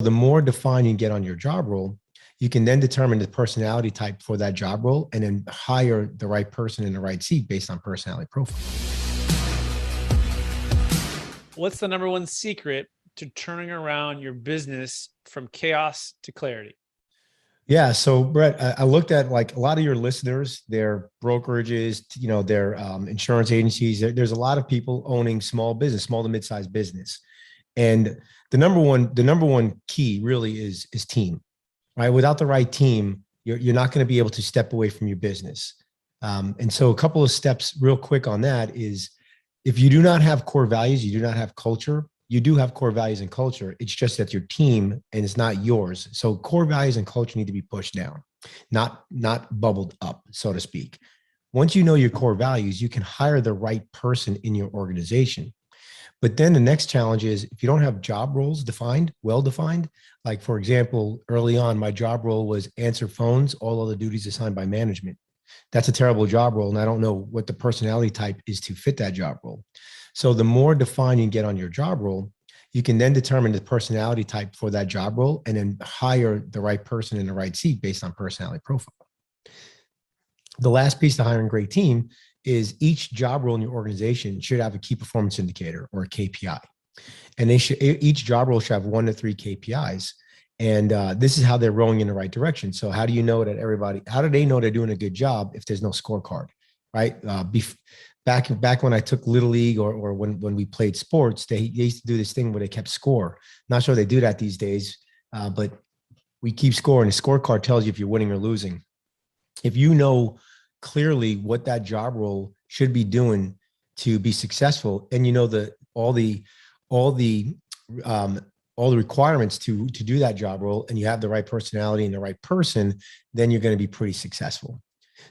The more defined you get on your job role, you can then determine the personality type for that job role and then hire the right person in the right seat based on personality profile. What's the number one secret to turning around your business from chaos to clarity? Yeah. So Brett, I looked at like a lot of your listeners, their brokerages, their insurance agencies. There's a lot of people owning small business, small to mid-sized business. And the number one key really is team, right? Without the right team, you're not going to be able to step away from your business. And so a couple of steps real quick on that is if you do not have core values, you do not have culture. You do have core values and culture. It's just that your team and it's not yours. So core values and culture need to be pushed down, not bubbled up, so to speak. Once you know your core values, you can hire the right person in your organization. But then the next challenge is if you don't have job roles defined, well defined, like for example, early on, my job role was answer phones, all other duties assigned by management. That's a terrible job role. And I don't know what the personality type is to fit that job role. So the more defined you get on your job role, you can then determine the personality type for that job role and then hire the right person in the right seat based on personality profile. The last piece to hiring a great team is each job role in your organization should have a key performance indicator or a KPI. And each job role should have 1 to 3 KPIs. And this is how they're rowing in the right direction. So how do you know that how do they know they're doing a good job if there's no scorecard, right? Back when I took Little League or when we played sports, they used to do this thing where they kept score. Not sure they do that these days, but we keep score, and the scorecard tells you if you're winning or losing. If you know clearly what that job role should be doing to be successful, and you know all the requirements to do that job role, and you have the right personality and the right person, then you're going to be pretty successful.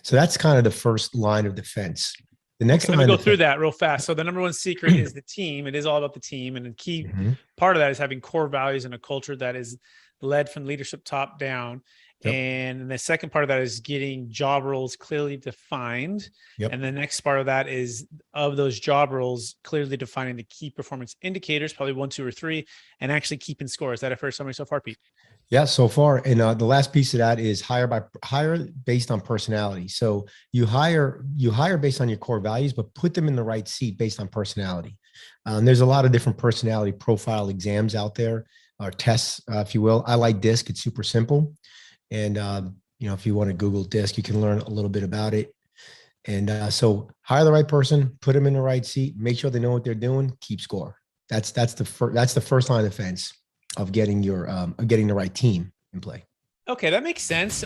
So that's kind of the first line of defense. The next Let me go through that real fast. So the number one secret is the team. It is all about the team. And the key part of that is having core values and a culture that is led from leadership top down. Yep. And the second part of that is getting job roles clearly defined. Yep. And the next part of that is of those job roles, clearly defining the key performance indicators, probably 1, 2, or 3, and actually keeping score. Is that a fair summary so far, Pete? Yeah, so far. And the last piece of that is hire based on personality. So you hire based on your core values, but put them in the right seat based on personality. There's a lot of different personality profile exams out there, or tests, if you will. I like DISC. It's super simple. And, if you want to Google DISC, you can learn a little bit about it. And so hire the right person, put them in the right seat, make sure they know what they're doing, keep score. That's the first line of defense of getting the right team in play. Okay, that makes sense.